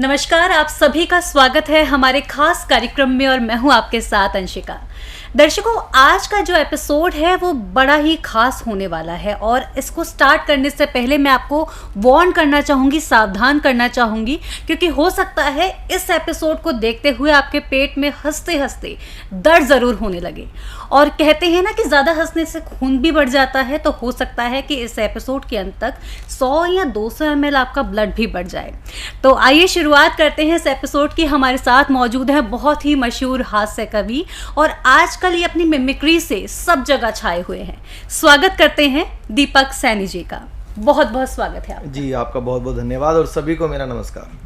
नमस्कार, आप सभी का स्वागत है हमारे खास कार्यक्रम में और मैं हूं आपके साथ अंशिका। दर्शकों, आज का जो एपिसोड है वो बड़ा ही खास होने वाला है और इसको स्टार्ट करने से पहले मैं आपको वार्न करना चाहूँगी, सावधान करना चाहूँगी, क्योंकि हो सकता है इस एपिसोड को देखते हुए आपके पेट में हंसते हंसते दर्द ज़रूर होने लगे। और कहते हैं ना कि ज़्यादा हंसने से खून भी बढ़ जाता है, तो हो सकता है कि इस एपिसोड के अंत तक 100 या 200 ml आपका ब्लड भी बढ़ जाए। तो आइए शुरुआत करते हैं इस एपिसोड की। हमारे साथ मौजूद है बहुत ही मशहूर हास्य कवि और आजकल ये अपनी मिमिक्री से सब जगह छाए हुए हैं। स्वागत करते हैं दीपक सैनी जी का। बहुत बहुत स्वागत है आपका। जी, आपका बहुत बहुत धन्यवाद और सभी को मेरा नमस्कार।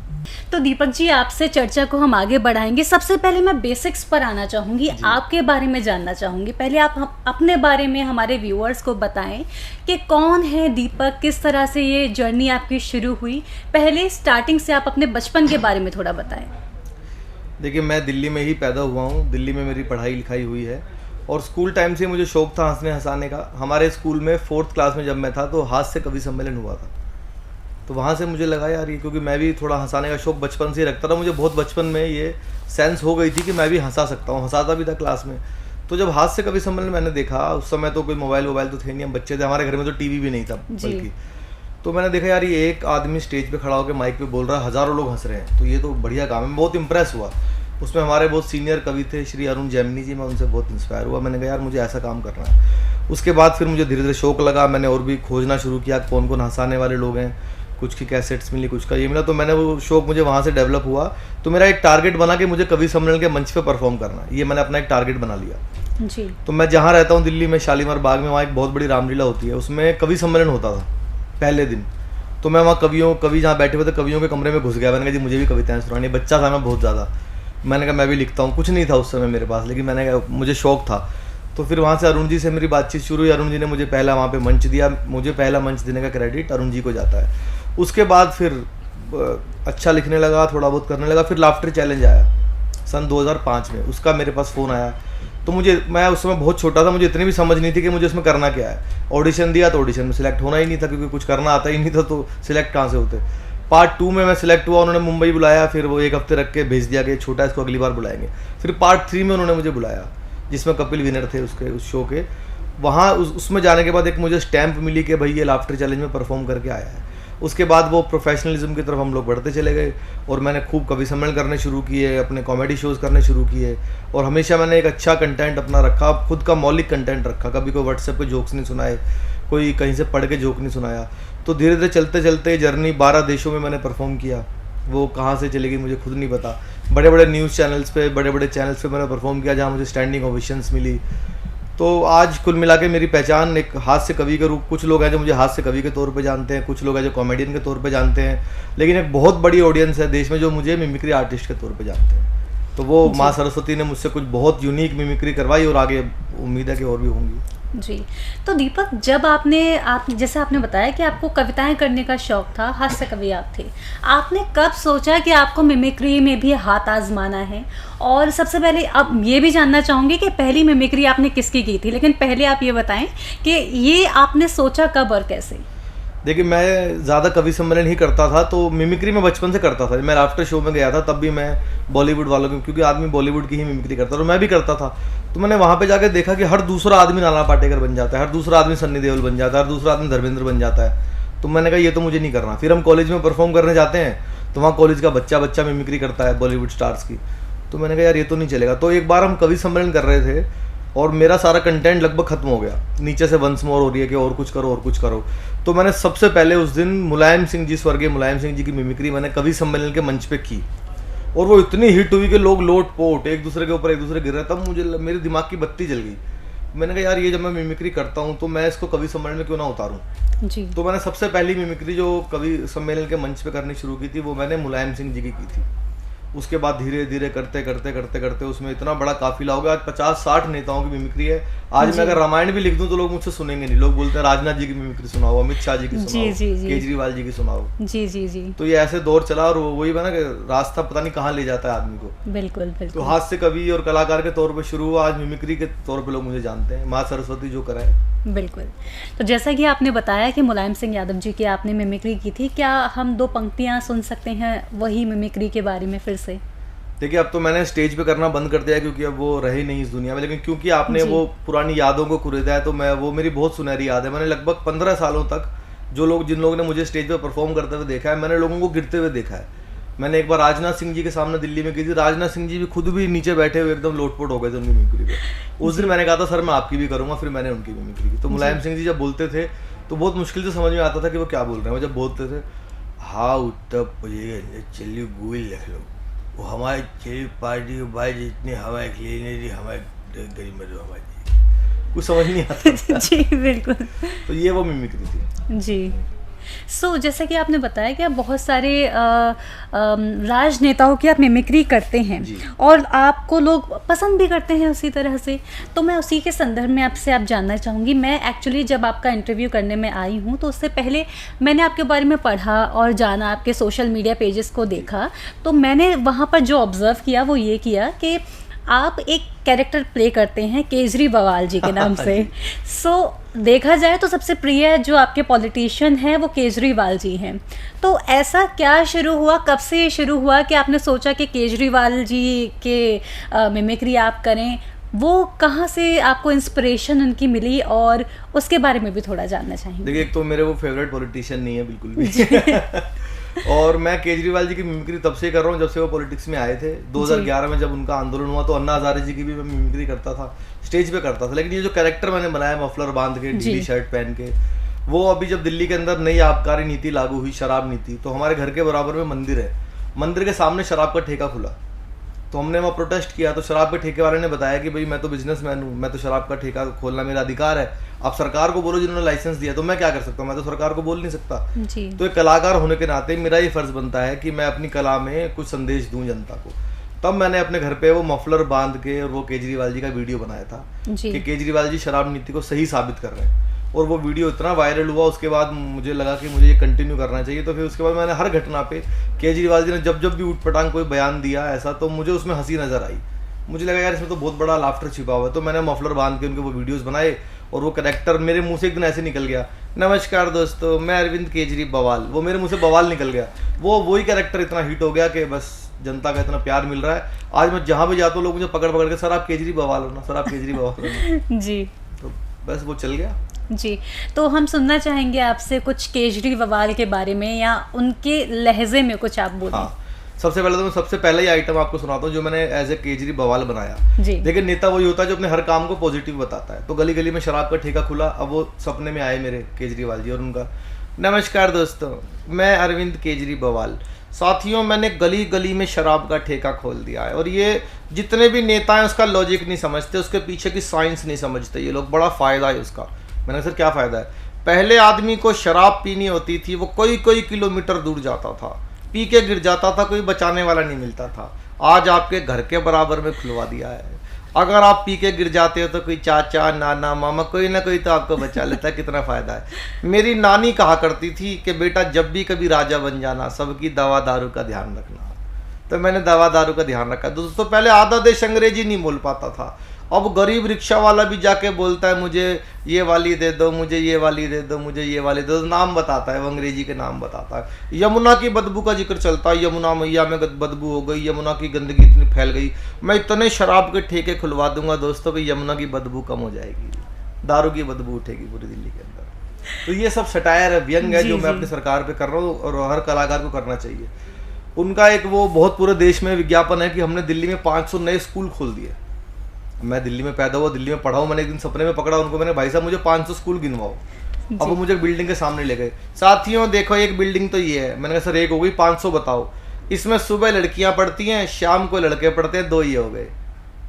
तो दीपक जी, आपसे चर्चा को हम आगे बढ़ाएंगे। सबसे पहले मैं बेसिक्स पर आना चाहूँगी, आपके बारे में जानना चाहूँगी। पहले आप अपने बारे में हमारे व्यूअर्स को बताएं कि कौन है दीपक, किस तरह से ये जर्नी आपकी शुरू हुई। पहले स्टार्टिंग से आप अपने बचपन के बारे में थोड़ा बताएं। देखिए, मैं दिल्ली में ही पैदा हुआ हूँ। दिल्ली में मेरी पढ़ाई लिखाई हुई है और स्कूल टाइम से मुझे शौक था हंसने हंसाने का। हमारे स्कूल में 4th क्लास में जब मैं था तो हास्य कवि सम्मेलन हुआ था, तो वहाँ से मुझे लगा यार ये, क्योंकि मैं भी थोड़ा हंसाने का शौक बचपन से ही रखता था। मुझे बहुत बचपन में ये सेंस हो गई थी कि मैं भी हंसा सकता हूँ, हंसाता भी था क्लास में। तो जब हास्य कवि सम्मेलन मैंने देखा, उस समय तो कोई मोबाइल तो थे नहीं, हम बच्चे थे, हमारे घर में तो टीवी भी नहीं था बल्कि। तो मैंने देखा यार ये एक आदमी स्टेज पे खड़ा होकर माइक पे बोल रहा है, हज़ारों लोग हंस रहे हैं, तो ये तो बढ़िया काम है। मैं बहुत इंप्रेस हुआ। उसमें हमारे बहुत सीनियर कवि थे श्री अरुण जैमिनी जी, मैं उनसे बहुत इंस्पायर हुआ। मैंने कहा यार मुझे ऐसा काम करना है। उसके बाद फिर मुझे धीरे धीरे शौक लगा, मैंने और भी खोजना शुरू किया कौन कौन हंसाने वाले लोग हैं। कुछ की कैसेट्स मिली, कुछ का ये मिला, तो मैंने वो शौक मुझे वहाँ से डेवलप हुआ। तो मेरा एक टारगेट बना कि मुझे कवि सम्मेलन के मंच पे परफॉर्म करना, ये मैंने अपना एक टारगेट बना लिया। जी। तो मैं जहाँ रहता हूँ दिल्ली में शालीमार बाग में, वहाँ एक बहुत बड़ी रामलीला होती है, उसमें कवि सम्मेलन होता था पहले दिन। तो मैं वहाँ कवि जहाँ बैठे हुए थे कवियों के कमरे में घुस गया। मैंने कहा जी मुझे भी कविताएं सुनानी। बच्चा था मैं बहुत ज़्यादा, मैंने कहा मैं भी लिखता हूँ। कुछ नहीं था उस समय मेरे पास, लेकिन मैंने कहा मुझे शौक था। तो फिर वहाँ से अरुण जी से मेरी बातचीत शुरू हुई। अरुण जी ने मुझे पहला वहाँ पे मंच दिया। मुझे पहला मंच देने का क्रेडिट अरुण जी को जाता है। उसके बाद फिर अच्छा लिखने लगा, थोड़ा बहुत करने लगा। फिर लाफ्टर चैलेंज आया सन 2005 में, उसका मेरे पास फ़ोन आया। तो मैं उस समय बहुत छोटा था, मुझे इतनी भी समझ नहीं थी कि मुझे उसमें करना क्या है। ऑडिशन दिया तो ऑडिशन में सिलेक्ट होना ही नहीं था, क्योंकि कुछ करना आता ही नहीं था, तो सिलेक्ट कहाँ से होते। पार्ट 2 में मैं सिलेक्ट हुआ, उन्होंने मुंबई बुलाया। फिर वो 1 हफ्ते रख के भेज दिया कि छोटा इसको अगली बार बुलाएंगे। फिर पार्ट 3 में उन्होंने मुझे बुलाया, जिसमें कपिल विनर थे उस शो के। वहाँ उसमें जाने के बाद एक मुझे स्टैंप मिली कि भाई ये लाफ्टर चैलेंज में परफॉर्म करके आया है। उसके बाद वो प्रोफेशनलिज्म की तरफ हम लोग बढ़ते चले गए और मैंने खूब कवि सम्मेलन करने शुरू किए, अपने कॉमेडी शोज़ करने शुरू किए। और हमेशा मैंने एक अच्छा कंटेंट अपना रखा, खुद का मौलिक कंटेंट रखा। कभी कोई व्हाट्सएप पे जोक्स नहीं सुनाए, कोई कहीं से पढ़ के जोक नहीं सुनाया। तो धीरे धीरे चलते चलते जर्नी 12 देशों में मैंने परफॉर्म किया। वो कहाँ से चली गई मुझे खुद नहीं पता। बड़े बड़े न्यूज़ चैनल्स पे, बड़े बड़े चैनल्स पे मैंने परफॉर्म किया, जहाँ मुझे स्टैंडिंग ओवेशंस मिली। तो आज कुल मिला के मेरी पहचान एक हास्य कवि के रूप, कुछ लोग हैं जो मुझे हास्य कवि के तौर पे जानते हैं, कुछ लोग हैं जो कॉमेडियन के तौर पे जानते हैं, लेकिन एक बहुत बड़ी ऑडियंस है देश में जो मुझे मिमिक्री आर्टिस्ट के तौर पे जानते हैं। तो वो माँ सरस्वती ने मुझसे कुछ बहुत यूनिक मिमिक्री करवाई और आगे उम्मीद है कि और भी होंगी। जी। तो दीपक, जब जैसे आपने बताया कि आपको कविताएं करने का शौक था, हास्य कवि आप थे, आपने कब सोचा कि आपको मिमिक्री में भी हाथ आजमाना है? और सबसे पहले अब ये भी जानना चाहूँगी कि पहली मिमिक्री आपने किसकी की थी, लेकिन पहले आप ये बताएं कि ये आपने सोचा कब और कैसे? देखिए, मैं ज़्यादा कवि सम्मेलन ही करता था, तो मिमिक्री मैं बचपन से करता था। मैं आफ्टर शो में गया था तब भी मैं बॉलीवुड वालों की, क्योंकि आदमी बॉलीवुड की ही मिमिक्री करता था, तो मैं भी करता था। तो मैंने वहाँ पे जाके देखा कि हर दूसरा आदमी नाना पाटेकर बन जाता है, हर दूसरा आदमी सन्नी देओल बन जाता है, हर दूसरा आदमी धर्मेंद्र बन जाता है। तो मैंने कहा ये तो मुझे नहीं करना। फिर हम कॉलेज में परफॉर्म करने जाते हैं, तो वहाँ कॉलेज का बच्चा मिमिक्री करता है बॉलीवुड स्टार्स की। तो मैंने कहा यार ये तो नहीं चलेगा। तो एक बार हम कवि सम्मेलन कर रहे थे और मेरा सारा कंटेंट लगभग खत्म हो गया, नीचे से वंस मोर हो रही है कि और कुछ करो। तो मैंने सबसे पहले उस दिन मुलायम सिंह जी, स्वर्गीय मुलायम सिंह जी की मिमिक्री मैंने कवि सम्मेलन के मंच पे की और वो इतनी हिट हुई कि लोग लोट पोट एक दूसरे के ऊपर एक दूसरे गिर रहे। तब मुझे मेरे दिमाग की बत्ती जल गई। मैंने कहा यार ये जब मैं मिमिक्री करता हूँ तो मैं इसको कवि सम्मेलन में क्यों ना उतारूँ। जी। तो मैंने सबसे पहली मिमिक्री जो कवि सम्मेलन के मंच पे करनी शुरू की थी वो मैंने मुलायम सिंह जी की थी। उसके बाद धीरे धीरे करते उसमें इतना बड़ा काफिला हो गया। आज 50-60 नेताओं की मिमिक्री है। आज मैं अगर रामायण भी लिख दूं तो लोग मुझसे सुनेंगे नहीं। लोग बोलते हैं राजनाथ जी की मिमिक्री सुनाओ, अमित शाह जी की सुनाओ, केजरीवाल जी की सुनाओ। जी। तो ये ऐसे दौर चला और वही बना कि रास्ता पता नहीं कहाँ ले जाता है आदमी को। बिल्कुल। तो हास्य कवि और कलाकार के तौर पर शुरू हुआ, आज मिमिक्री के तौर पर लोग मुझे जानते हैं। माँ सरस्वती जो कराए। बिल्कुल। तो जैसा कि आपने बताया कि मुलायम सिंह यादव जी की आपने मिमिक्री की थी, क्या हम 2 पंक्तियाँ सुन सकते हैं वही मिमिक्री के बारे में फिर से? देखिए अब तो मैंने स्टेज पे करना बंद कर दिया क्योंकि अब वो रहे नहीं इस दुनिया में, लेकिन क्योंकि आपने जी। वो पुरानी यादों को कुरेदा है तो मैं वो मेरी बहुत सुनहरी याद है। मैंने लगभग 15 सालों तक जिन लोगों ने मुझे स्टेज पे परफॉर्म करते हुए देखा है, मैंने लोगों को गिरते हुए देखा है। मैंने एक बार राजनाथ सिंह जी के सामने दिल्ली में की थी, राजनाथ सिंह जी भी खुद भी नीचे बैठे हुए एकदम लोटपोट हो गए थे उनकी मिमिक्री पे। उस दिन मैंने कहा था सर मैं आपकी भी करूंगा, फिर मैंने उनकी मिमिक्री की। तो मुलायम सिंह जी जब बोलते थे तो बहुत मुश्किल से समझ में आता था कि वो क्या बोल रहे हैं। वो जब बोलते थे हाँ उत्तर प्रदेश चलिए गोल लिख लो, वो हमारी चलिए पार्टी के भाई जितनी हमारे लिए नहीं थी, हमारे गरीब में हमारी कुछ समझ नहीं आता था। जी, बिल्कुल। तो ये वो मिमिक्री थी जी। जैसा कि आपने बताया कि आप बहुत सारे राजनेताओं की आप मिमिक्री करते हैं जी। और आपको लोग पसंद भी करते हैं उसी तरह से। तो मैं उसी के संदर्भ में आपसे आप जानना चाहूँगी। मैं एक्चुअली जब आपका इंटरव्यू करने में आई हूँ तो उससे पहले मैंने आपके बारे में पढ़ा और जाना, आपके सोशल मीडिया पेजेस को देखा। तो मैंने वहाँ पर जो ऑब्ज़र्व किया वो ये किया कि आप एक कैरेक्टर प्ले करते हैं केजरी बवाल जी के नाम से। देखा जाए तो सबसे प्रिय जो आपके पॉलिटिशियन हैं वो केजरीवाल जी हैं। तो ऐसा क्या शुरू हुआ, कब से ये शुरू हुआ कि आपने सोचा कि केजरीवाल जी के मिमिक्री आप करें? वो कहाँ से आपको इंस्पिरेशन उनकी मिली और उसके बारे में भी थोड़ा जानना चाहेंगे। देखिए एक तो मेरे वो फेवरेट पॉलिटिशियन नहीं है बिल्कुल भी और मैं केजरीवाल जी की मिमिक्री तब से कर रहा हूँ जब से वो पॉलिटिक्स में आए थे। 2011 में जब उनका आंदोलन हुआ तो अन्ना हजारे जी की भी मैं मिमिक्री करता था, स्टेज पे करता था। लेकिन ये जो कैरेक्टर मैंने बनाया मफलर बांध के, ढीली शर्ट पहन के, वो अभी जब दिल्ली के अंदर नई आबकारी नीति लागू हुई, शराब नीति, तो हमारे घर के बराबर में मंदिर है, मंदिर के सामने शराब का ठेका खुला। तो हमने वहाँ प्रोटेस्ट किया तो शराब के ठेके वाले ने बताया कि भाई मैं तो बिजनेसमैन हूँ, मैं तो शराब का ठेका खोलना मेरा अधिकार है, आप सरकार को बोलो जिन्होंने लाइसेंस दिया, तो मैं क्या कर सकता हूँ, मैं तो सरकार को बोल नहीं सकता। जी। तो एक कलाकार होने के नाते मेरा ये फर्ज बनता है कि मैं अपनी कला में कुछ संदेश दूं जनता को। तब मैंने अपने घर पे वो मफलर बांध के और वो केजरीवाल जी का वीडियो बनाया था कि केजरीवाल जी शराब नीति को सही साबित कर रहे हैं। और वो वीडियो इतना वायरल हुआ, उसके बाद मुझे लगा कि मुझे ये कंटिन्यू करना चाहिए। तो फिर उसके बाद मैंने हर घटना पे केजरीवाल जी ने जब जब भी ऊटपटांग कोई बयान दिया ऐसा, तो मुझे उसमें हंसी नजर आई। मुझे लगा यार इसमें तो बहुत बड़ा लाफ्टर छिपा हुआ है। तो मैंने मफलर बांध के उनके वो वीडियोस बनाए और वो कैरेक्टर मेरे मुंह से एक दिन ऐसे निकल गया, नमस्कार दोस्तों मैं अरविंद केजरी बवाल, वो मेरे मुंह से बवाल निकल गया। वही कैरेक्टर इतना हिट हो गया कि बस जनता का इतना प्यार मिल रहा है। आज मैं जहाँ भी जाता हूँ लोग मुझे पकड़ पकड़ के सर आप केजरी बवाल हो ना, सर आप केजरी बवाल हो ना। जी। तो बस वो चल गया। जी, तो हम सुनना चाहेंगे आपसे कुछ केजरी बवाल के बारे में या उनके लहजे में कुछ आप बोलें। हाँ, सबसे पहले तो मैं सबसे पहला ही आइटम आपको सुनाता हूँ जो मैंने एज ए केजरी बवाल बनाया। देखिए नेता वही होता है जो अपने हर काम को पॉजिटिव बताता है। तो गली गली में शराब का ठेका खुला, अब वो सपने में आए मेरे केजरीवाल जी और उनका नमस्कार दोस्तों मैं अरविंद केजरी बवाल, साथियों मैंने गली गली में शराब का ठेका खोल दिया है। और ये जितने भी नेता हैं उसका लॉजिक नहीं समझते, उसके पीछे की साइंस नहीं समझते ये लोग, बड़ा फ़ायदा है उसका। मैंने सर क्या फ़ायदा है? पहले आदमी को शराब पीनी होती थी, वो कोई किलोमीटर दूर जाता था, पी के गिर जाता था, कोई बचाने वाला नहीं मिलता था। आज आपके घर के बराबर में खुलवा दिया है। अगर आप पी के गिर जाते हो तो कोई चाचा नाना मामा कोई ना कोई तो आपको बचा लेता है। कितना फ़ायदा है। मेरी नानी कहा करती थी कि बेटा जब भी कभी राजा बन जाना सबकी दवा दारू का ध्यान रखना। तो मैंने दवा दारू का ध्यान रखा। दोस्तों पहले आधा देश अंग्रेजी नहीं बोल पाता था, अब गरीब रिक्शा वाला भी जाके बोलता है मुझे ये वाली दे दो, मुझे ये वाली दे दो, मुझे ये वाली दे दो, नाम बताता है वो अंग्रेजी के नाम बताता है। यमुना की बदबू का जिक्र चलता है, यमुना मैया में बदबू हो गई, यमुना की गंदगी इतनी फैल गई, मैं इतने शराब के ठेके खुलवा दूंगा दोस्तों कि यमुना की बदबू कम हो जाएगी, दारू की बदबू उठेगी पूरी दिल्ली के अंदर। तो ये सब सटायर है, व्यंग है जो मैं अपनी सरकार पे कर रहा हूँ और हर कलाकार को करना चाहिए। उनका एक वो बहुत पूरे देश में विज्ञापन है कि हमने दिल्ली में 500 नए स्कूल खोल दिए। मैं दिल्ली में पैदा हुआ, दिल्ली में पढ़ा हूँ, मैंने एक दिन सपने में पकड़ा उनको, मैंने भाई साहब मुझे 500 स्कूल गिनवाओ। अब वो मुझे बिल्डिंग के सामने ले गए, साथियों देखो एक बिल्डिंग तो ये है। मैंने कहा सर एक हो गई, 500 बताओ। इसमें सुबह लड़कियां पढ़ती हैं, शाम को लड़के पढ़ते हैं, 2 ही हो गए।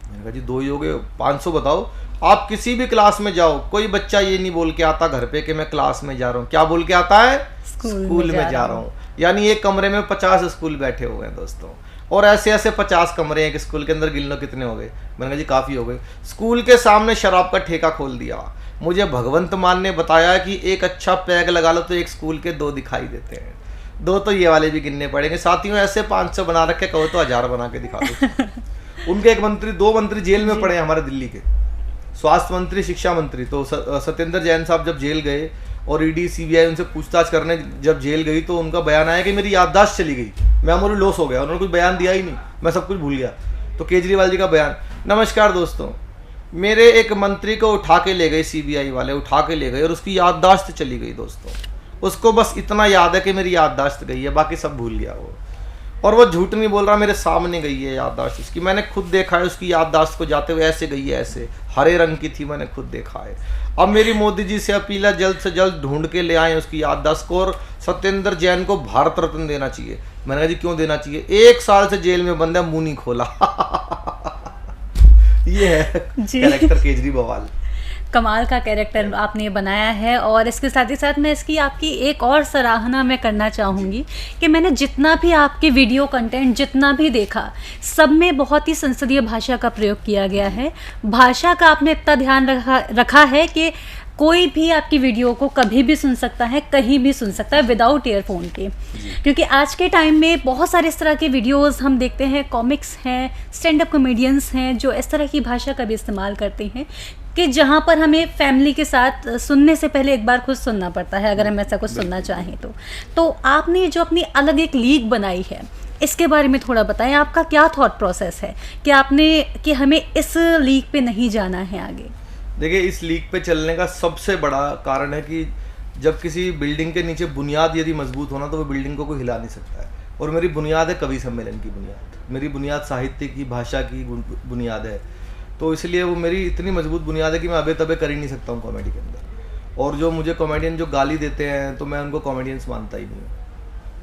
मैंने कहा जी 2 ही हो गए, 500 बताओ। आप किसी भी क्लास में जाओ, कोई बच्चा ये नहीं बोल के आता घर पे कि मैं क्लास में जा रहा हूँ, क्या बोल के आता है? स्कूल में जा रहा हूँ। यानी एक कमरे में 50 स्कूल बैठे हुए हैं दोस्तों, और ऐसे ऐसे 50 कमरे हैं कि स्कूल के अंदर, गिन लो कितने हो गए। मैंने कहा जी काफ़ी हो गए। स्कूल के सामने शराब का ठेका खोल दिया। मुझे भगवंत मान ने बताया कि एक अच्छा पैग लगा लो तो एक स्कूल के 2 दिखाई देते हैं, 2 तो ये वाले भी गिनने पड़ेंगे। साथियों ऐसे 500 बना रखे, कहो तो 1000 बना के दिखा दो। उनके 2 मंत्री जेल में पड़े हैं हमारे दिल्ली के, स्वास्थ्य मंत्री, शिक्षा मंत्री, तो सत्येंद्र जैन साहब जब जेल गए और ईडी सीबीआई उनसे पूछताछ करने जब जेल गई तो उनका बयान आया कि मेरी याददाश्त चली गई, मेमोरी लॉस हो गया, उन्होंने कुछ बयान दिया ही नहीं, मैं सब कुछ भूल गया। तो केजरीवाल जी का बयान, नमस्कार दोस्तों, मेरे एक मंत्री को उठा के ले गए सीबीआई वाले, उठा के ले गए और उसकी याददाश्त चली गई दोस्तों, उसको बस इतना याद है कि मेरी याददाश्त गई है, बाकी सब भूल गया वो। और वो झूठ नहीं बोल रहा, मेरे सामने गई है याददाश्त उसकी, मैंने खुद देखा है उसकी याददाश्त को जाते हुए, ऐसे गई है, ऐसे हरे रंग की थी, मैंने खुद देखा है। अब मेरी मोदी जी से अपील है, जल्द से जल्द ढूंढ के ले आए उसकी याददाश्त को, और सत्येंद्र जैन को भारत रत्न देना चाहिए। मैंने कहा जी क्यों देना चाहिए, 1 साल से जेल में बंद है, मुंह नहीं खोला। ये है कैरेक्टर केजरीवाल। कमाल का कैरेक्टर आपने बनाया है। और इसके साथ ही साथ मैं इसकी आपकी एक और सराहना मैं करना चाहूँगी कि मैंने जितना भी आपके वीडियो कंटेंट जितना भी देखा, सब में बहुत ही संसदीय भाषा का प्रयोग किया गया है। भाषा का आपने इतना ध्यान रखा है कि कोई भी आपकी वीडियो को कभी भी सुन सकता है, कहीं भी सुन सकता है, विदाउट ईयरफोन के। क्योंकि आज के टाइम में बहुत सारे इस तरह के वीडियोस हम देखते हैं, कॉमिक्स हैं, स्टैंड अप कॉमेडियंस हैं जो इस तरह की भाषा का भी इस्तेमाल करते हैं कि जहाँ पर हमें फैमिली के साथ सुनने से पहले एक बार खुद सुनना पड़ता है अगर हम ऐसा कुछ सुनना चाहें तो आपने जो अपनी अलग एक लीग बनाई है, इसके बारे में थोड़ा बताएं, आपका क्या थॉट प्रोसेस है कि आपने कि हमें इस लीग पे नहीं जाना है आगे? देखिए, इस लीग पे चलने का सबसे बड़ा कारण है कि जब किसी बिल्डिंग के नीचे बुनियाद यदि मजबूत होना तो वो बिल्डिंग को कोई हिला नहीं सकता है। और मेरी बुनियाद है कवि सम्मेलन की बुनियाद, मेरी बुनियाद साहित्य की, भाषा की बुनियाद है। तो इसलिए वो मेरी इतनी मजबूत बुनियाद है कि मैं अबे तबे कर ही नहीं सकता हूँ कॉमेडी के अंदर। और जो मुझे कॉमेडियन जो गाली देते हैं तो मैं उनको कॉमेडियंस मानता ही नहीं हूँ,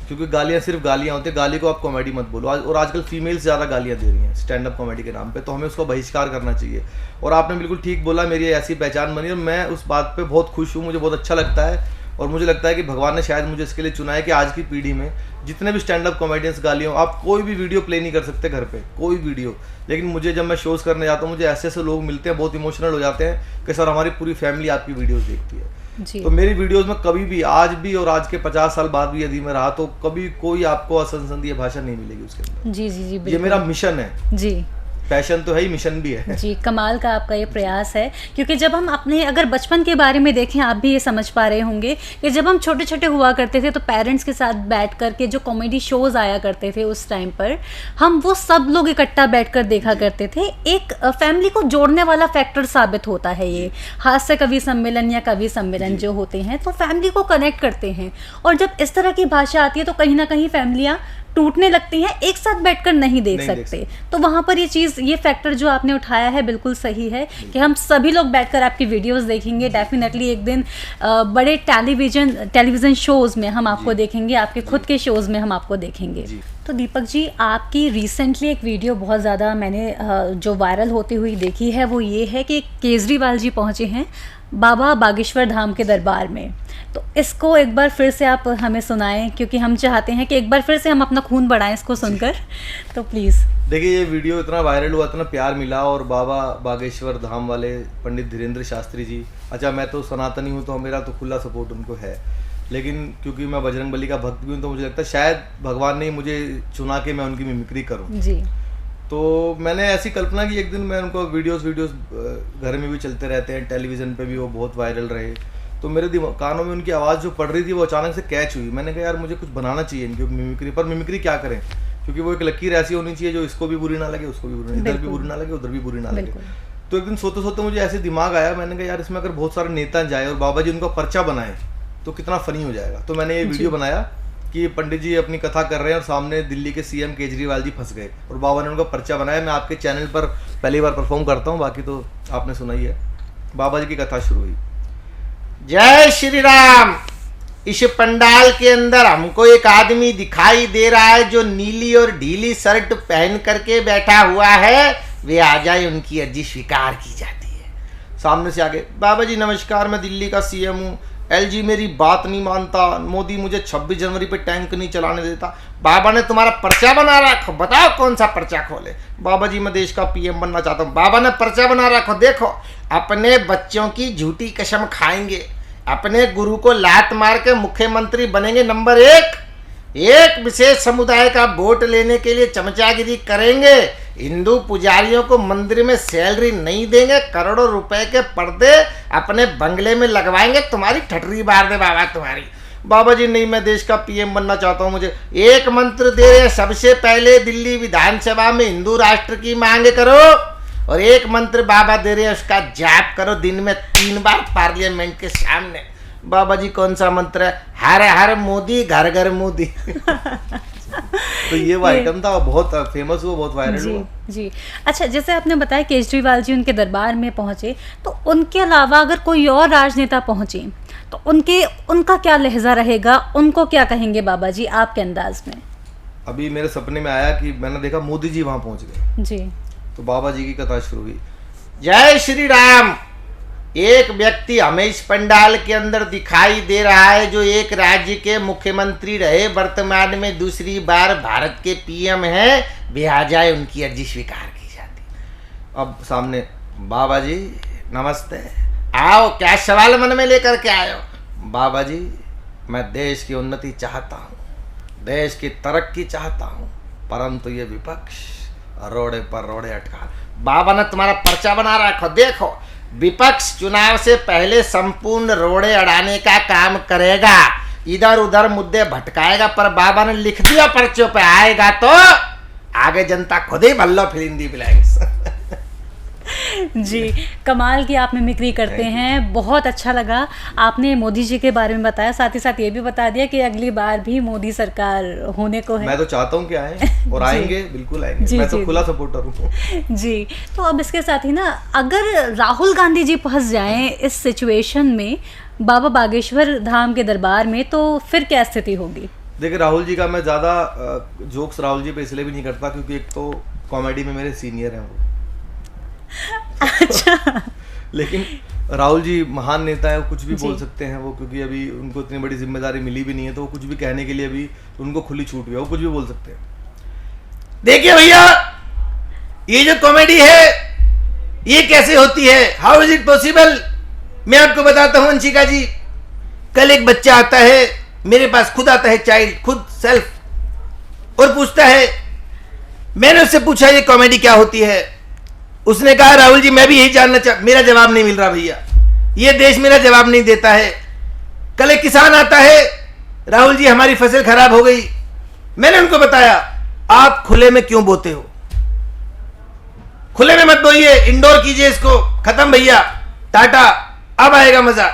क्योंकि गालियाँ सिर्फ गालियाँ होती है, गाली को आप कॉमेडी मत बोलो। और आजकल फीमेल्स ज़्यादा गालियाँ दे रही हैं स्टैंड अप कॉमेडी के नाम पे, तो हमें उसका बहिष्कार करना चाहिए। और आपने बिल्कुल ठीक बोला, मेरी ऐसी पहचान बनी और मैं उस बात पे बहुत खुश हूँ, मुझे बहुत अच्छा लगता है। और मुझे लगता है कि भगवान ने शायद मुझे इसके लिए चुना है कि आज की पीढ़ी में जितने भी स्टैंड अप कॉमेडियंस गालियों, आप कोई भी वीडियो प्ले नहीं कर सकते घर पे, कोई वीडियो, लेकिन मुझे जब मैं शोज़ करने जाता हूँ मुझे ऐसे ऐसे लोग मिलते हैं, बहुत इमोशनल हो जाते हैं कि सर हमारी पूरी फैमिली आपकी वीडियोज़ देखती है। तो मेरी वीडियोस में कभी भी, आज भी और आज के 50 साल बाद भी यदि मैं रहा तो कभी कोई आपको असंसदीय भाषा नहीं मिलेगी उसके अंदर। जी जी जी, ये मेरा मिशन है जी, पैशन तो है ही, मिशन भी है जी। कमाल का आपका ये प्रयास है, क्योंकि जब हम अपने अगर बचपन के बारे में देखें, आप भी ये समझ पा रहे होंगे कि जब हम छोटे छोटे हुआ करते थे तो पेरेंट्स के साथ बैठ कर के जो कॉमेडी शोज़ आया करते थे उस टाइम पर, हम वो सब लोग इकट्ठा बैठकर देखा करते थे। एक फैमिली को जोड़ने वाला फैक्टर साबित होता है ये हास्य कवि सम्मेलन या कवि सम्मेलन जो होते हैं, तो फैमिली को कनेक्ट करते हैं। और जब इस तरह की भाषा आती है तो कहीं ना कहीं फैमिलियाँ टूटने लगती हैं, एक साथ बैठकर नहीं देख सकते। तो वहाँ पर ये चीज़, ये फैक्टर जो आपने उठाया है बिल्कुल सही है कि हम सभी लोग बैठकर आपकी वीडियोस देखेंगे। डेफिनेटली एक दिन बड़े टेलीविज़न शोज़ में हम आपको देखेंगे, आपके खुद के शोज़ में हम आपको देखेंगे। तो दीपक जी, आपकी रिसेंटली एक वीडियो बहुत ज़्यादा मैंने जो वायरल होती हुई देखी है वो ये है कि केजरीवाल जी पहुँचे हैं बाबा बागेश्वर धाम के दरबार में। तो इसको एक बार फिर से आप हमें सुनाएं, क्योंकि हम चाहते हैं कि एक बार फिर से हम अपना खून बढ़ाएं इसको सुनकर। तो प्लीज़। देखिए, ये वीडियो इतना वायरल हुआ, इतना प्यार मिला, और बाबा बागेश्वर धाम वाले पंडित धीरेन्द्र शास्त्री जी, अच्छा मैं तो सनातनी हूँ तो मेरा तो खुला सपोर्ट उनको है, लेकिन क्योंकि मैं बजरंगबली का भक्त भी हूँ तो मुझे लगता है शायद भगवान ने मुझे चुना के मैं उनकी मिमिक्री करूँ जी। तो मैंने ऐसी कल्पना की, एक दिन मैं उनको वीडियोस घर में भी चलते रहते हैं, टेलीविज़न पे भी वो बहुत वायरल रहे, तो मेरे कानों में उनकी आवाज़ जो पड़ रही थी वो अचानक से कैच हुई। मैंने कहा यार मुझे कुछ बनाना चाहिए इनकी मिमिक्री, पर मिमिक्री क्या करें, क्योंकि वो एक लकीर ऐसी होनी चाहिए जो इसको भी बुरी ना लगे, उसको भी बुरी, इधर भी बुरी ना लगे, उधर भी बुरी ना लगे। तो एक दिन सोते सोते मुझे ऐसे दिमाग आया, मैंने कहा यार इसमें अगर बहुत सारे नेता जाए और बाबा जी उनका पर्चा बनाए तो कितना फनी हो जाएगा। तो मैंने ये वीडियो बनाया कि पंडित जी अपनी कथा कर रहे हैं और सामने दिल्ली के सीएम केजरीवाल जी फंस गए और बाबा ने उनका पर्चा बनाया। मैं आपके चैनल पर पहली बार परफॉर्म करता हूँ, बाकी तो आपने सुना ही है। बाबा जी की कथा शुरू हुई। जय श्री राम। इस पंडाल के अंदर हमको एक आदमी दिखाई दे रहा है जो नीली और ढीली शर्ट पहन करके बैठा हुआ है, वे आ जाए, उनकी अर्जी स्वीकार की जाती है। सामने से आगे, बाबा जी नमस्कार, मैं दिल्ली का सीएम हूँ, एलजी मेरी बात नहीं मानता, मोदी मुझे 26 जनवरी पे टैंक नहीं चलाने देता। बाबा ने तुम्हारा पर्चा बना रखा, बताओ कौन सा पर्चा खोले। बाबा जी मैं देश का पीएम बनना चाहता हूँ। बाबा ने पर्चा बना रखो, देखो अपने बच्चों की झूठी कसम खाएंगे, अपने गुरु को लात मार के मुख्यमंत्री बनेंगे नंबर 1, एक विशेष समुदाय का वोट लेने के लिए चमचागिरी करेंगे, हिंदू पुजारियों को मंदिर में सैलरी नहीं देंगे, करोड़ों रुपए के पर्दे अपने बंगले में लगवाएंगे, तुम्हारी ठटरी बार दे बाबा तुम्हारी। बाबा जी नहीं, मैं देश का पीएम बनना चाहता हूँ, मुझे एक मंत्र दे रहे, सबसे पहले दिल्ली विधानसभा में हिंदू राष्ट्र की मांग करो, और एक मंत्र बाबा दे रहे हैं उसका जाप करो दिन में 3 बार पार्लियामेंट के सामने। बाबा जी कौन सा मंत्र है? हर हर मोदी, घर घर मोदी। तो ये वो आइटम था, बहुत फेमस हुआ, बहुत वायरल हुआ। जी। अच्छा, जैसे आपने बताया केजरीवाल जी उनके दरबार में पहुंचे, तो उनके अलावा अगर कोई और राजनेता पहुंचे तो उनका क्या लहजा रहेगा, उनको क्या कहेंगे बाबा जी आपके अंदाज में? अभी मेरे सपने में आया कि मैंने देखा मोदी जी वहां पहुंच गए, जी, तो बाबा जी की कथा शुरू हुई। जय श्री राम। एक व्यक्ति हमें इस पंडाल के अंदर दिखाई दे रहा है जो एक राज्य के मुख्यमंत्री रहे, वर्तमान में दूसरी बार भारत के पीएम हैं, लिहाजा उनकी अर्जी स्वीकार की जाती। अब सामने बाबा जी नमस्ते, आओ, क्या सवाल मन में लेकर के आयो? बाबा जी मैं देश की उन्नति चाहता हूँ, देश की तरक्की चाहता हूँ, परंतु ये विपक्ष रोड़े पर रोड़े अटका। बाबा ने तुम्हारा पर्चा बना रखो, देखो विपक्ष चुनाव से पहले संपूर्ण रोड़े अड़ाने का काम करेगा, इधर उधर मुद्दे भटकाएगा, पर बाबा ने लिख दिया पर्चों पे, आएगा तो आगे जनता खुद ही भल्लो फिलिंदी पिलाएगी। जी, कमाल की आप मिमिक्री करते हैं, बहुत अच्छा लगा। आपने मोदी जी के बारे में बताया, साथ ही साथ ये भी बता दिया कि अगली बार भी मोदी सरकार होने को है। मैं तो चाहता हूँ कि आए और आएंगे, बिल्कुल आएंगे। जी, मैं तो जी, खुला सपोर्टर हूँ। जी, तो अब इसके साथ ही ना, अगर राहुल गांधी जी फंस जाएं इस सिचुएशन में बाबा बागेश्वर धाम के दरबार में, तो फिर क्या स्थिति होगी? देखिए, राहुल जी का मैं ज़्यादा जोक्स राहुल जी पे इसलिए भी नहीं करता क्योंकि एक तो कॉमेडी में मेरे सीनियर हैं वो। अच्छा। लेकिन राहुल जी महान नेता है, वो कुछ भी जी। बोल सकते हैं वो, क्योंकि अभी उनको इतनी बड़ी जिम्मेदारी मिली भी नहीं है, तो वो कुछ भी कहने के लिए अभी उनको खुली छूट भी है, वो कुछ भी बोल सकते हैं। देखिए भैया, ये जो कॉमेडी है ये कैसे होती है, हाउ इज इट पॉसिबल? मैं आपको बताता हूँ अंशिका जी। कल एक बच्चा आता है मेरे पास, खुद आता है चाइल्ड, खुद सेल्फ, और पूछता है, मैंने उससे पूछा ये कॉमेडी क्या होती है? उसने कहा राहुल जी मैं भी यही जानना मेरा जवाब नहीं मिल रहा भैया, ये देश मेरा जवाब नहीं देता है। कल एक किसान आता है, राहुल जी हमारी फसल खराब हो गई। मैंने उनको बताया आप खुले में क्यों बोते हो, खुले में मत बोइए, इंडोर कीजिए इसको, खत्म भैया, टाटा, अब आएगा मजा।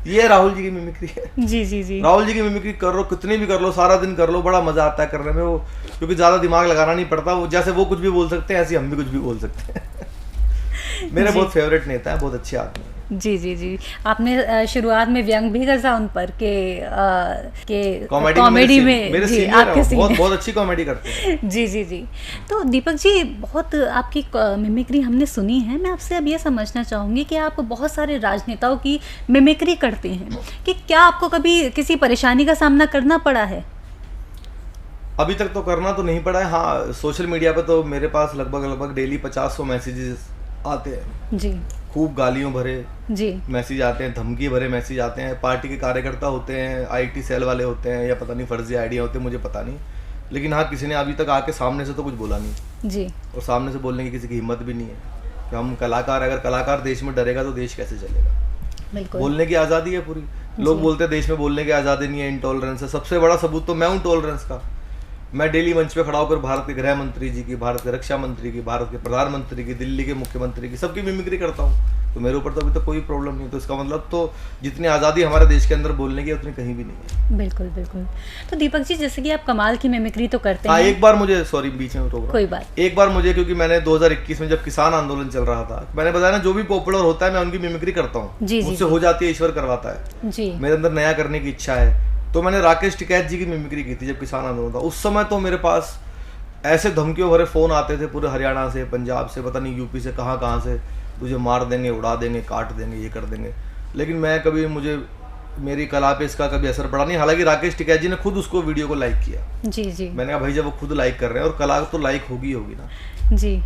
ये राहुल जी की मिमिक्री है। जी जी जी। राहुल जी की मिमिक्री कर लो, कितनी भी कर लो, सारा दिन कर लो, बड़ा मजा आता है करने में वो, क्योंकि ज्यादा दिमाग लगाना नहीं पड़ता। वो जैसे वो कुछ भी बोल सकते हैं, ऐसे हम भी कुछ भी बोल सकते हैं। मेरे बहुत फेवरेट नेता है, बहुत अच्छे आदमी है। जी जी जी। आपने शुरुआत में व्यंग भी कर सा उन पर के कॉमेडी में मेरे जी, सीनियर आपके हैं, बहुत सीनियर। बहुत अच्छी कॉमेडी करते हैं। जी जी जी। तो दीपक जी, बहुत आपकी मिमिक्री हमने सुनी है। मैं आपसे अब ये समझना चाहूँगी कि आप बहुत सारे राजनेताओं की मिमिक्री करते हैं, कि क्या आपको कभी किसी परेशानी का सामना करना पड़ा है? अभी तक तो करना तो नहीं पड़ा है। हाँ, सोशल मीडिया पे तो मेरे पास लगभग डेली 50-100 मैसेजेस आते हैं, जी खूब गालियों भरे जी मैसेज आते हैं, धमकी भरे मैसेज आते हैं। पार्टी के कार्यकर्ता होते हैं, आईटी सेल वाले होते हैं, या पता नहीं फर्जी आइडिया होते हैं, मुझे पता नहीं। लेकिन हाँ, किसी ने अभी तक आके सामने से तो कुछ बोला नहीं, जी। और सामने से बोलने की किसी की हिम्मत भी नहीं है कि हम कलाकार, अगर कलाकार देश में डरेगा तो देश कैसे चलेगा। बिल्कुल। बोलने की आज़ादी है पूरी। लोग बोलते हैं देश में बोलने की आज़ादी नहीं है, इंटॉलरेंस है। सबसे बड़ा सबूत तो मैं हूँ टॉलरेंस का। मैं डेली मंच पे खड़ा होकर भारत के गृह मंत्री जी की, भारत के रक्षा मंत्री की, भारत के प्रधानमंत्री की, दिल्ली के मुख्यमंत्री की, सबकी मिमिक्री करता हूँ। तो मेरे ऊपर तो अभी तक कोई प्रॉब्लम नहीं। तो इसका मतलब तो जितनी आज़ादी हमारे देश के अंदर बोलने की उतनी कहीं भी नहीं है। बिल्कुल बिल्कुल। तो दीपक जी, जैसे कि आप कमाल की मिमिक्री तो करते हाँ, हैं। एक बार मुझे, सॉरी बीच में रोक रहा हूँ। कोई बात। एक बार मुझे, क्योंकि मैंने 2021 में जब किसान आंदोलन चल रहा था, मैंने बताया ना, जो भी पॉपुलर होता है मैं उनकी मिमिक्री करता हूँ। जी, जी, मुझसे जी। हो जाती है, ईश्वर करवाता है। जी मेरे अंदर नया करने की इच्छा है। तो मैंने राकेश टिकैत जी की मिमिक्री की थी जब किसान आंदोलन था। उस समय तो मेरे पास ऐसे धमकियों भरे फ़ोन आते थे पूरे हरियाणा से, पंजाब से, पता नहीं यूपी से, कहाँ से, तुझे मार देंगे, उड़ा देंगे, काट देंगे, ये कर देंगे। लेकिन मैं कभी, मुझे मेरी कला पे इसका कभी असर पड़ा नहीं। हालांकि राकेश टिकैत जी ने खुद उसको वीडियो को लाइक किया। जी जी मैंने कहा भाई, जब वो खुद लाइक कर रहे हैं, और कला तो लाइक होगी ना। जी।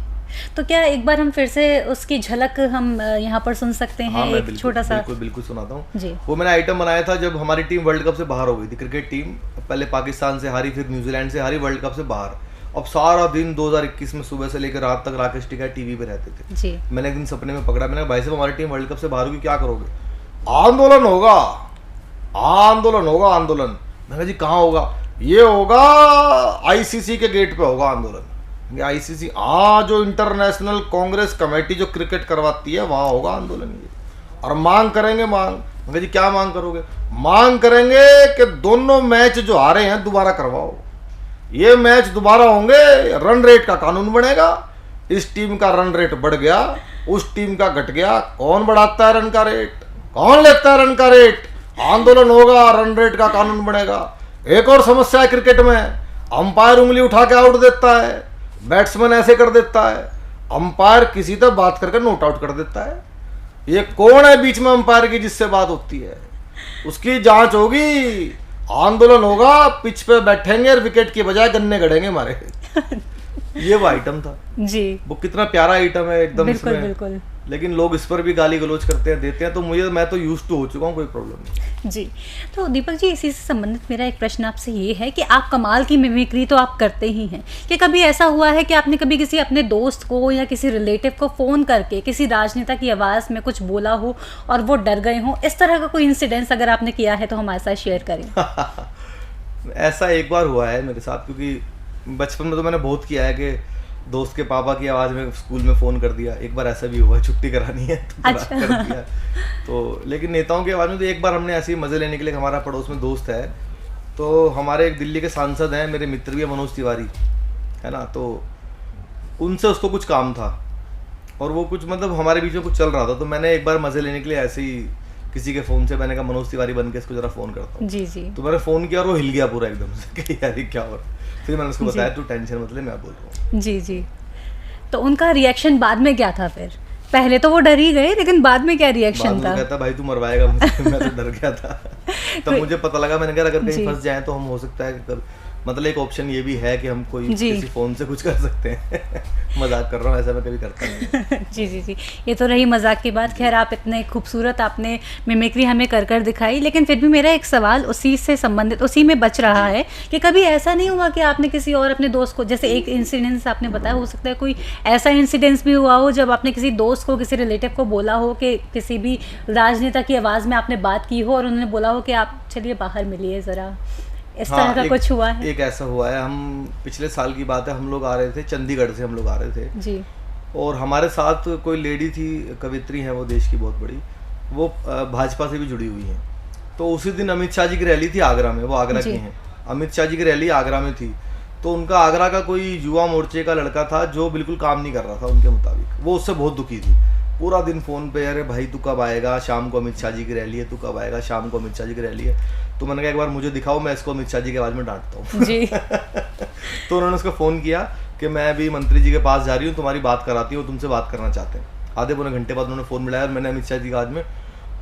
तो क्या एक बार हम फिर से उसकी झलक हम यहाँ पर सुन सकते हैं? हाँ, मैं एक बिल्कुल छोटा सा। बिल्कुल सुनाता हूँ जी। वो मैंने आइटम बनाया था जब हमारी टीम वर्ल्ड कप से बाहर हो गई थी, क्रिकेट टीम पहले पाकिस्तान से हारी, फिर न्यूजीलैंड से हारी, वर्ल्ड कप से बाहर। अब सारा दिन 2021 में सुबह से लेकर रात तक राकेश टिकैत टीवी पे रहते थे जी। मैंने एक दिन सपने में पकड़ा, मैंने कहा भाई साहब हमारी टीम वर्ल्ड कप से बाहर होगी, क्या करोगे? आंदोलन होगा, आंदोलन होगा, आंदोलन। मैंने कहा जी कहाँ होगा? ये होगा आईसीसी के गेट पे होगा आंदोलन। आईसीसी, हाँ, जो इंटरनेशनल कांग्रेस कमेटी जो क्रिकेट करवाती है वहाँ होगा आंदोलन। ये और मांग करेंगे, मांग। मैं कहा जी क्या मांग करोगे? मांग करेंगे कि दोनों मैच जो हारे हैं दोबारा करवाओ, ये मैच दोबारा होंगे, रन रेट का कानून बनेगा, इस टीम का रन रेट बढ़ गया, उस टीम का घट गया, कौन बढ़ाता है रन का रेट, कौन लेता है रन का रेट? आंदोलन होगा, रन रेट का कानून बनेगा। एक और समस्या है क्रिकेट में, अंपायर उंगली उठा के आउट देता है, बैट्समैन ऐसे कर देता है, अंपायर किसी तक बात करके नोट आउट कर देता है। ये कौन है बीच में अंपायर की जिससे बात होती है? उसकी जांच होगी, आंदोलन होगा, पिच पे बैठेंगे और विकेट की बजाय गन्ने गड़ेंगे हमारे। ये वो आइटम था जी, वो कितना प्यारा आइटम है एकदम बिल्कुल इसमें। बिल्कुल। लेकिन लोग इस पर भी गाली गलौज करते हैं, देते हैं, तो मैं तो यूज्ड टू हो चुका हूँ, कोई प्रॉब्लम नहीं। जी, तो दीपक जी इसी से संबंधित मेरा एक प्रश्न आपसे ये है कि आप कमाल की मिमिक्री तो आप करते ही हैं, कि कभी ऐसा हुआ है कि आपने कभी किसी अपने दोस्त को या किसी रिलेटिव को फ़ोन करके किसी राजनेता की आवाज़ में कुछ बोला हो और वो डर गए हों? इस तरह का कोई इंसिडेंस अगर आपने किया है तो हमारे साथ शेयर करें। ऐसा एक बार हुआ है मेरे साथ, क्योंकि बचपन में तो मैंने बहुत किया है कि दोस्त के पापा की आवाज़ में स्कूल में फ़ोन कर दिया। एक बार ऐसा भी हुआ, छुट्टी करानी है तो अच्छा। कर दिया। तो लेकिन नेताओं की आवाज़ में तो एक बार हमने ऐसे ही मज़े लेने के लिए, हमारा पड़ोस में दोस्त है, तो हमारे एक दिल्ली के सांसद हैं, मेरे मित्र भी है, मनोज तिवारी है ना, तो उनसे उसको कुछ काम था और वो कुछ मतलब हमारे बीच में कुछ चल रहा था, तो मैंने एक बार मज़े लेने के लिए ऐसे ही किसी के फ़ोन से मैंने कहा मनोज तिवारी बन के इसको ज़रा फ़ोन करता हूँ। जी जी। तो मैंने फ़ोन किया और वो हिल गया पूरा एकदम से कि यार ये क्या हो रहा है। फिर मैंने उसको बताया तू टेंशन मत ले, मैं बोल रहा हूँ। जी जी। तो उनका रिएक्शन बाद में क्या था फिर? पहले तो वो डर ही गए, लेकिन बाद में क्या रिएक्शन था? कहता भाई तू मरवाएगा मुझे। मैं तो डर गया था। तब मुझे पता लगा, मैंने कहा अगर कहीं जी। फंस जाए तो हम हो सकता है कि मतलब एक ऑप्शन ये भी है कि हम कोई जी। किसी फोन से कुछ कर सकते हैं। मजाक कर रहा हूँ, ऐसा मैं कभी करता नहीं। जी जी जी, ये तो रही मजाक की बात। खैर आप इतने खूबसूरत आपने मिमिक्री हमें कर कर दिखाई, लेकिन फिर भी मेरा एक सवाल उसी से संबंधित, उसी में बच रहा है कि कभी ऐसा नहीं हुआ कि आपने किसी और अपने दोस्त को, जैसे एक इंसिडेंस आपने बताया, हो सकता है कोई ऐसा इंसिडेंस भी हुआ हो जब आपने किसी दोस्त को, किसी रिलेटिव को बोला हो कि किसी भी राजनेता की आवाज़ में आपने बात की हो और उन्होंने बोला हो कि आप चलिए बाहर मिलिए ज़रा, इस तरह का कुछ हुआ है? एक ऐसा हुआ है, हम पिछले साल की बात है, हम लोग आ रहे थे चंडीगढ़ से, हम लोग आ रहे थे जी, और हमारे साथ कोई लेडी थी, कवित्री है वो, देश की बहुत बड़ी, वो भाजपा से भी जुड़ी हुई हैं। तो उसी दिन अमित शाह जी की रैली थी आगरा में, वो आगरा की हैं, अमित शाह जी की रैली आगरा में थी। तो उनका आगरा का कोई युवा मोर्चे का लड़का था जो बिल्कुल काम नहीं कर रहा था उनके मुताबिक, वो उससे बहुत दुखी थी। पूरा दिन फ़ोन पे, अरे भाई तू कब आएगा, शाम को अमित शाह जी की रैली है, तू कब आएगा, शाम को अमित शाह जी की रैली है। तो मैंने कहा एक बार मुझे दिखाओ, मैं इसको अमित शाह जी की आवाज़ में डांटता हूँ। जी। तो उन्होंने उसको फ़ोन किया कि मैं अभी मंत्री जी के पास जा रही हूँ, तुम्हारी बात कराती हूँ, तुमसे बात करना चाहते हैं। आधे पौने घंटे बाद उन्होंने फ़ोन मिलाया और मैंने अमित शाह जी की आवाज़ में,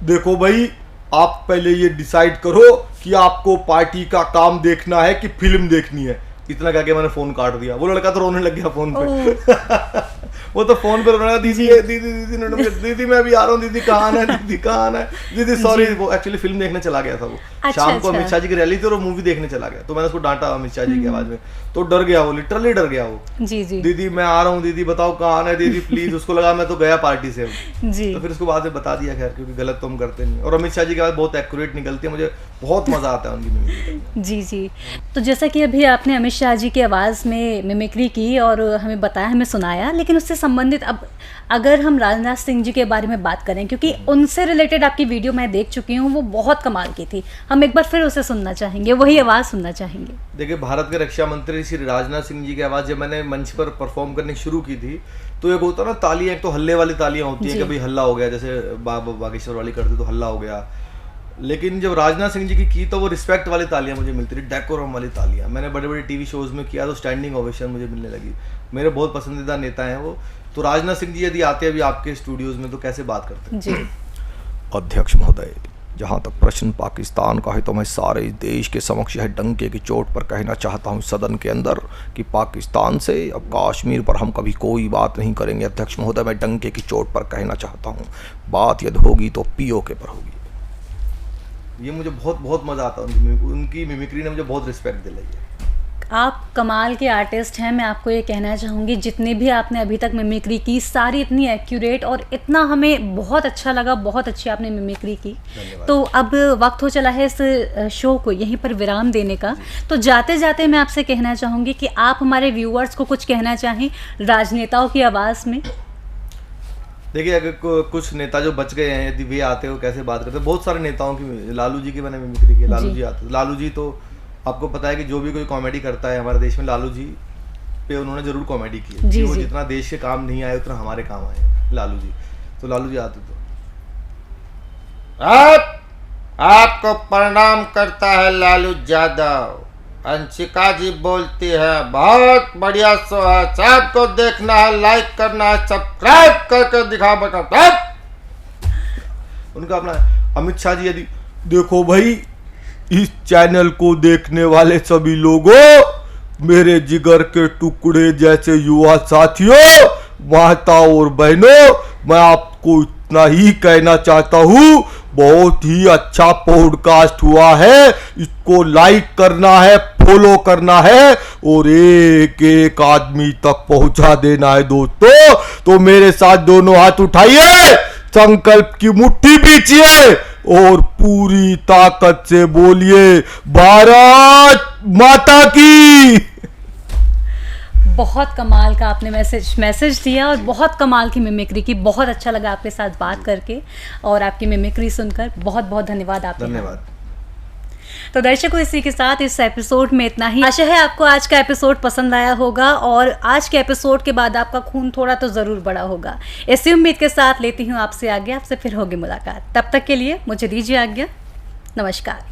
देखो भाई आप पहले ये डिसाइड करो कि आपको पार्टी का काम देखना है कि फिल्म देखनी है। इतना कह के मैंने फ़ोन काट दिया। वो लड़का तो रोने लग गया फ़ोन पे। वो तो फ़ोन पे रोने लगा, दीदी दीदी दीदी मैं अभी आ रहा हूँ, दीदी कहाँ है, दीदी कहाँ है, दीदी सॉरी। वो एक्चुअली फिल्म देखने चला गया था वो। अच्छा, शाम को अच्छा। अमित शाह जी की रैली थी और वो मूवी देखने चला गया। तो मैंने उसको डांटा अमित शाह जी की आवाज़ में, तो डर गया वो, लिटरली डर गया वो। जी जी दीदी मैं आ रहा हूँ, दीदी बताओ कहाँ है, दीदी प्लीज। उसको लगा मैं तो गया पार्टी से। जी। तो फिर उसको बाद में बता दिया, खैर क्योंकि गलत तो हम करते नहीं। और अमित शाह जी की आवाज़ बहुत एक्यूरेट निकलती है, मुझे बहुत मज़ा आता है उनकी मिमिक्री। जी जी। तो जैसा कि अभी आपने अमित शाह जी की आवाज़ में मिमिक्री की और हमें बताया, हमें सुनाया, लेकिन उससे संबंधित अब अगर हम राजनाथ सिंह जी के बारे में बात करें, क्योंकि उनसे रिलेटेड आपकी वीडियो मैं देख चुकी हूँ, वो बहुत कमाल की थी, हम एक बार फिर उसे सुनना चाहेंगे, वही आवाज़ सुनना चाहेंगे। देखिए, भारत के रक्षा मंत्री श्री राजनाथ सिंह जी की आवाज़ जब मैंने मंच पर परफॉर्म करनी शुरू की थी, तो एक होता ना तालियां, एक तो हल्ले वाली तालियां होती हैं, कभी हल्ला हो गया, जैसे बागेश्वर वाली करते तो हल्ला हो गया। लेकिन जब राजनाथ सिंह जी की तो वो रिस्पेक्ट वाली तालियां मुझे मिलती थी, डेकोरम वाली तालियां। मैंने बड़े बड़े टीवी शोज़ में किया तो स्टैंडिंग ओवेशन मुझे मिलने लगी। मेरे बहुत पसंदीदा नेता हैं वो। तो राजनाथ सिंह जी यदि आते अभी आपके स्टूडियोज़ में तो कैसे बात करते हैं? जी। अध्यक्ष महोदय, जहाँ तक प्रश्न पाकिस्तान का है तो मैं सारे देश के समक्ष यह डंके की चोट पर कहना चाहता हूँ सदन के अंदर कि पाकिस्तान से अब कश्मीर पर हम कभी कोई बात नहीं करेंगे। अध्यक्ष महोदय, मैं डंके की चोट पर कहना चाहता हूँ, बात यदि होगी तो पीओके पर होगी। ये मुझे बहुत बहुत मज़ा आता है उनकी मिमिक्री ने मुझे बहुत रिस्पेक्ट दिलाई है। आप कमाल के आर्टिस्ट हैं। मैं आपको ये कहना चाहूँगी जितनी भी आपने अभी तक मिमिक्री की सारी इतनी एक्यूरेट और इतना हमें बहुत अच्छा लगा, बहुत अच्छी आपने मिमिक्री की। तो अब वक्त हो चला है इस शो को यहीं पर विराम देने का। तो जाते जाते मैं आपसे कहना चाहूँगी कि आप हमारे व्यूअर्स को कुछ कहना चाहें राजनेताओं की आवाज़ में। देखिए, अगर कुछ नेता जो बच गए हैं, यदि वे आते हो कैसे बात करते हैं, बहुत सारे नेताओं की, लालू जी की मैंने मिमिक्री की, लालू जी आते, लालू जी तो आपको पता है कि जो भी कोई कॉमेडी करता है हमारे देश में, लालू जी पे उन्होंने जरूर कॉमेडी की है। वो जितना देश के काम नहीं आए उतना हमारे काम आए लालू जी। तो लालू जी आते तो आपको प्रणाम करता है लालू यादव। अंशिका जी बोलती है बहुत बढ़िया शो है, सबको देखना है, लाइक करना है, सब्सक्राइब करके दिखा बता। उनका अपना अमित शाह जी, यदि देखो भाई इस चैनल को देखने वाले सभी लोगों, मेरे जिगर के टुकड़े जैसे युवा साथियों, माता और बहनों, मैं आपको इतना ही कहना चाहता हूँ, बहुत ही अच्छा पॉडकास्ट हुआ है, इसको लाइक करना है, फॉलो करना है और एक एक आदमी तक पहुंचा देना है दोस्तों। तो मेरे साथ दोनों हाथ उठाइए, संकल्प की मुट्ठी बीचिए और पूरी ताकत से बोलिए भारत माता की। बहुत कमाल का आपने मैसेज दिया और बहुत कमाल की मिमिक्री की। बहुत अच्छा लगा आपके साथ बात करके और आपकी मिमिक्री सुनकर। बहुत बहुत धन्यवाद आपका। धन्यवाद। तो दर्शकों, इसी के साथ इस एपिसोड में इतना ही। आशा है आपको आज का एपिसोड पसंद आया होगा और आज के एपिसोड के बाद आपका खून थोड़ा तो ज़रूर बढ़ा होगा। इसी उम्मीद के साथ लेती हूँ आपसे आगे, आपसे फिर होगी मुलाकात। तब तक के लिए मुझे दीजिए आज्ञा। नमस्कार।